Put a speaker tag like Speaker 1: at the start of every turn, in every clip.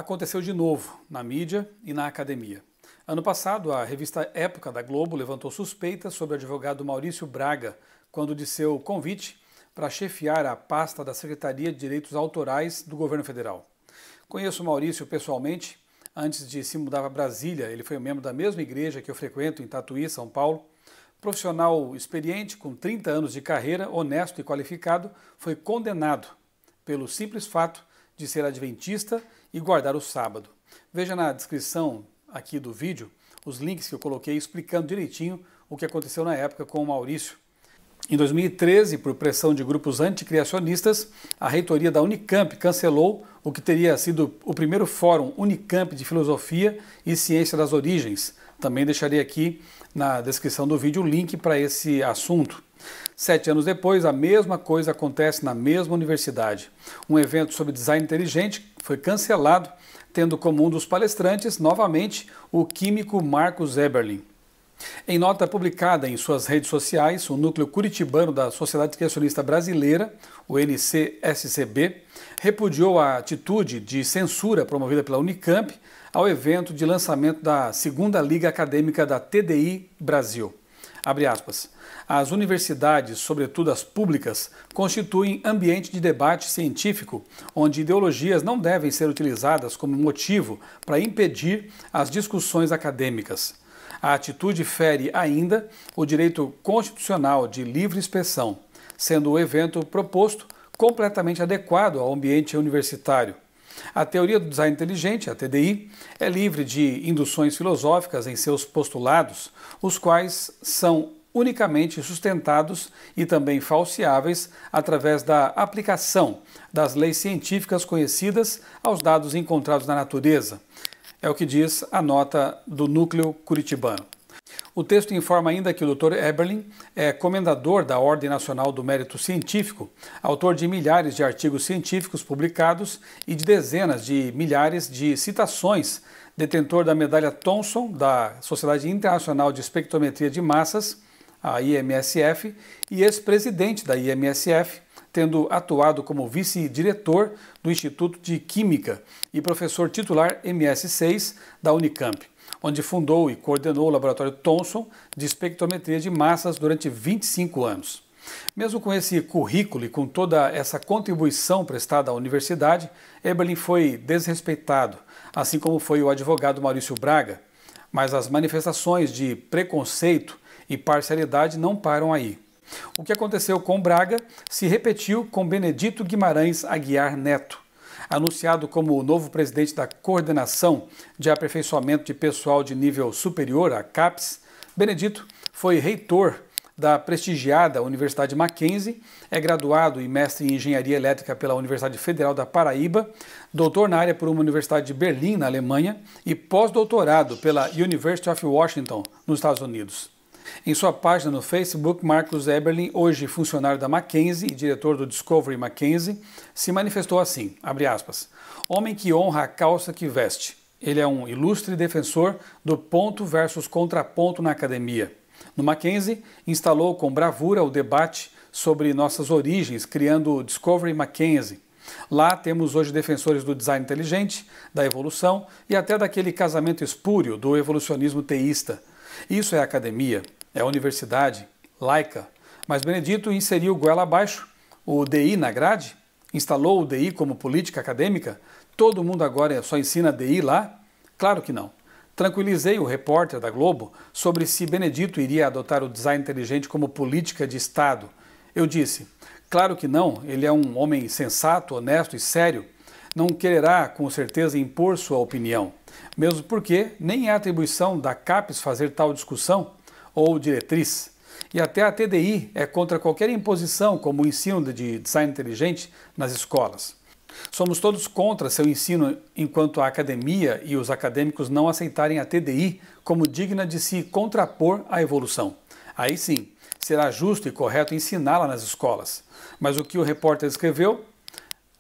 Speaker 1: Aconteceu de novo na mídia e na academia. Ano passado, a revista Época da Globo levantou suspeitas sobre o advogado Maurício Braga quando de seu convite para chefiar a pasta da Secretaria de Direitos Autorais do governo federal. Conheço o Maurício pessoalmente. Antes de se mudar para Brasília, ele foi membro da mesma igreja que eu frequento em Tatuí, São Paulo. Profissional experiente, com 30 anos de carreira, honesto e qualificado, foi condenado pelo simples fato de ser adventista e guardar o sábado. Veja na descrição aqui do vídeo os links que eu coloquei explicando direitinho o que aconteceu na época com o Maurício. Em 2013, por pressão de grupos anticriacionistas, a reitoria da Unicamp cancelou o que teria sido o primeiro fórum Unicamp de Filosofia e Ciência das Origens. Também deixarei aqui na descrição do vídeo o link para esse assunto. 7 anos depois, a mesma coisa acontece na mesma universidade. Um evento sobre design inteligente foi cancelado, tendo como um dos palestrantes, novamente, o químico Marcos Eberlin. Em nota publicada em suas redes sociais, o núcleo curitibano da Sociedade Criacionista Brasileira, o NCSCB, repudiou a atitude de censura promovida pela Unicamp ao evento de lançamento da segunda Liga Acadêmica da TDI Brasil. Abre aspas. As universidades, sobretudo as públicas, constituem ambiente de debate científico, onde ideologias não devem ser utilizadas como motivo para impedir as discussões acadêmicas. A atitude fere ainda o direito constitucional de livre expressão, sendo o evento proposto completamente adequado ao ambiente universitário. A teoria do design inteligente, a TDI, é livre de induções filosóficas em seus postulados, os quais são unicamente sustentados e também falseáveis através da aplicação das leis científicas conhecidas aos dados encontrados na natureza. É o que diz a nota do núcleo curitibano. O texto informa ainda que o Dr. Eberlin é comendador da Ordem Nacional do Mérito Científico, autor de milhares de artigos científicos publicados e de dezenas de milhares de citações, detentor da medalha Thomson da Sociedade Internacional de Espectrometria de Massas, a IMSF, e ex-presidente da IMSF, tendo atuado como vice-diretor do Instituto de Química e professor titular MS6 da Unicamp, onde fundou e coordenou o laboratório Thomson de espectrometria de massas durante 25 anos. Mesmo com esse currículo e com toda essa contribuição prestada à universidade, Eberlin foi desrespeitado, assim como foi o advogado Maurício Braga. Mas as manifestações de preconceito e parcialidade não param aí. O que aconteceu com Braga se repetiu com Benedito Guimarães Aguiar Neto. Anunciado como o novo presidente da Coordenação de Aperfeiçoamento de Pessoal de Nível Superior, a CAPES, Benedito foi reitor da prestigiada Universidade Mackenzie, é graduado e mestre em Engenharia Elétrica pela Universidade Federal da Paraíba, doutor na área por uma Universidade de Berlim, na Alemanha, e pós-doutorado pela University of Washington, nos Estados Unidos. Em sua página no Facebook, Marcos Eberlin, hoje funcionário da Mackenzie e diretor do Discovery Mackenzie, se manifestou assim, abre aspas, homem que honra a calça que veste. Ele é um ilustre defensor do ponto versus contraponto na academia. No Mackenzie, instalou com bravura o debate sobre nossas origens, criando o Discovery Mackenzie. Lá temos hoje defensores do design inteligente, da evolução e até daquele casamento espúrio do evolucionismo teísta. Isso é academia, é universidade, laica. Mas Benedito inseriu goela abaixo o DI na grade, instalou o DI como política acadêmica. Todo mundo agora só ensina DI lá? Claro que não. Tranquilizei o repórter da Globo sobre se Benedito iria adotar o design inteligente como política de Estado. Eu disse, claro que não, ele é um homem sensato, honesto e sério. Não quererá, com certeza, impor sua opinião. Mesmo porque nem é atribuição da CAPES fazer tal discussão ou diretriz. E até a TDI é contra qualquer imposição como o ensino de design inteligente nas escolas. Somos todos contra seu ensino enquanto a academia e os acadêmicos não aceitarem a TDI como digna de se contrapor à evolução. Aí sim, será justo e correto ensiná-la nas escolas. Mas o que o repórter escreveu,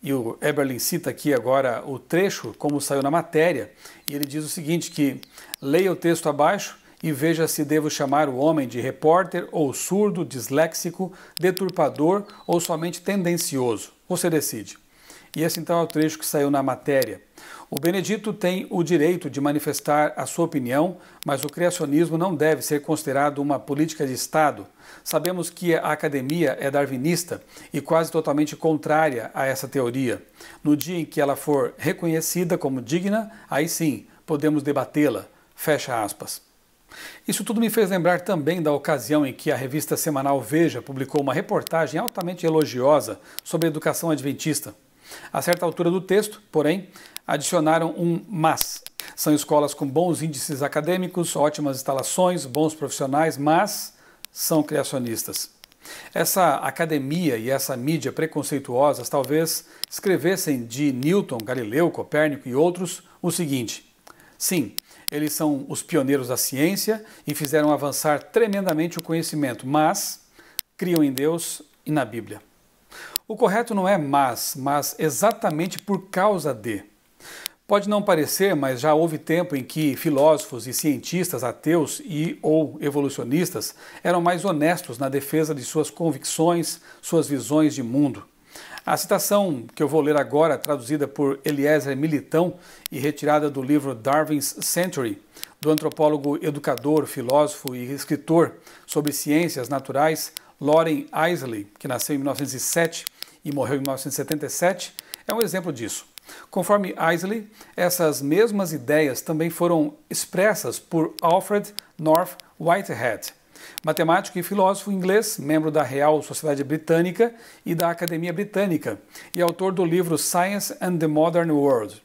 Speaker 1: e o Eberlin cita aqui agora o trecho, como saiu na matéria, e ele diz o seguinte, que leia o texto abaixo e veja se devo chamar o homem de repórter ou surdo, disléxico, deturpador ou somente tendencioso. Você decide. E esse então é o trecho que saiu na matéria. O Benedito tem o direito de manifestar a sua opinião, mas o criacionismo não deve ser considerado uma política de Estado. Sabemos que a academia é darwinista e quase totalmente contrária a essa teoria. No dia em que ela for reconhecida como digna, aí sim podemos debatê-la. Fecha aspas. Isso tudo me fez lembrar também da ocasião em que a revista semanal Veja publicou uma reportagem altamente elogiosa sobre a educação adventista. A certa altura do texto, porém, adicionaram um mas. São escolas com bons índices acadêmicos, ótimas instalações, bons profissionais, mas são criacionistas. Essa academia e essa mídia preconceituosas talvez escrevessem de Newton, Galileu, Copérnico e outros o seguinte: sim, eles são os pioneiros da ciência e fizeram avançar tremendamente o conhecimento, mas criam em Deus e na Bíblia. O correto não é mas exatamente por causa de. Pode não parecer, mas já houve tempo em que filósofos e cientistas ateus e ou evolucionistas eram mais honestos na defesa de suas convicções, suas visões de mundo. A citação que eu vou ler agora, traduzida por Eliezer Militão e retirada do livro Darwin's Century, do antropólogo, educador, filósofo e escritor sobre ciências naturais, Loren Eiseley, que nasceu em 1907 e morreu em 1977, é um exemplo disso. Conforme Eiseley, essas mesmas ideias também foram expressas por Alfred North Whitehead, matemático e filósofo inglês, membro da Real Sociedade Britânica e da Academia Britânica, e autor do livro Science and the Modern World.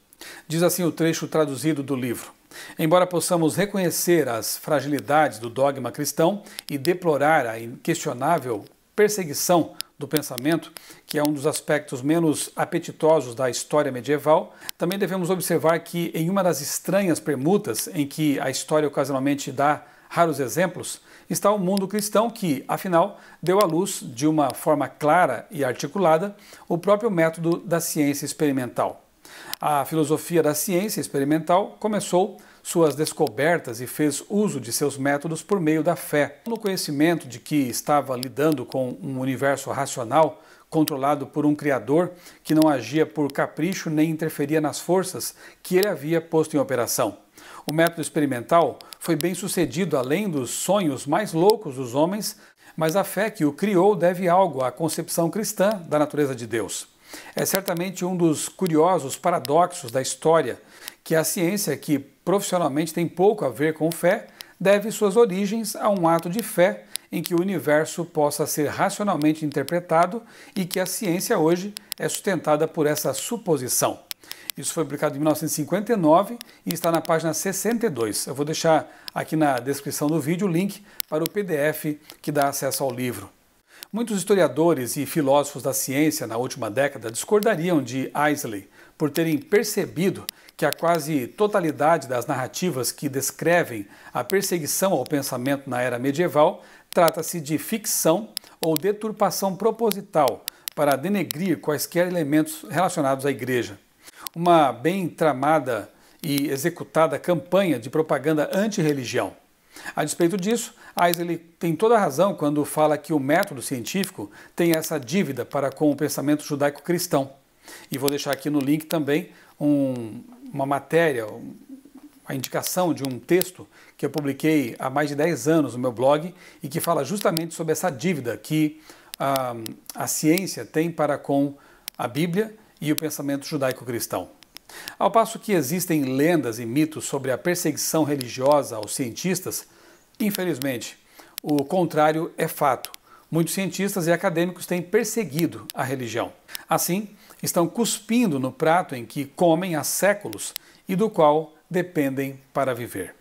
Speaker 1: Diz assim o trecho traduzido do livro: embora possamos reconhecer as fragilidades do dogma cristão e deplorar a inquestionável perseguição do pensamento, que é um dos aspectos menos apetitosos da história medieval, também devemos observar que em uma das estranhas permutas em que a história ocasionalmente dá raros exemplos, está o mundo cristão que, afinal, deu à luz, de uma forma clara e articulada, o próprio método da ciência experimental. A filosofia da ciência experimental começou suas descobertas e fez uso de seus métodos por meio da fé, no conhecimento de que estava lidando com um universo racional, controlado por um Criador que não agia por capricho nem interferia nas forças que ele havia posto em operação. O método experimental foi bem sucedido além dos sonhos mais loucos dos homens, mas a fé que o criou deve algo à concepção cristã da natureza de Deus. É certamente um dos curiosos paradoxos da história que a ciência, que profissionalmente tem pouco a ver com fé, deve suas origens a um ato de fé em que o universo possa ser racionalmente interpretado e que a ciência hoje é sustentada por essa suposição. Isso foi publicado em 1959 e está na página 62. Eu vou deixar aqui na descrição do vídeo o link para o PDF que dá acesso ao livro. Muitos historiadores e filósofos da ciência na última década discordariam de Eiseley por terem percebido que a quase totalidade das narrativas que descrevem a perseguição ao pensamento na era medieval trata-se de ficção ou deturpação proposital para denegrir quaisquer elementos relacionados à Igreja. Uma bem tramada e executada campanha de propaganda anti-religião. A despeito disso, Eiseley tem toda a razão quando fala que o método científico tem essa dívida para com o pensamento judaico-cristão. E vou deixar aqui no link também uma matéria, a indicação de um texto que eu publiquei há mais de 10 anos no meu blog e que fala justamente sobre essa dívida que a ciência tem para com a Bíblia e o pensamento judaico-cristão. Ao passo que existem lendas e mitos sobre a perseguição religiosa aos cientistas, infelizmente, o contrário é fato. Muitos cientistas e acadêmicos têm perseguido a religião. Assim, estão cuspindo no prato em que comem há séculos e do qual dependem para viver.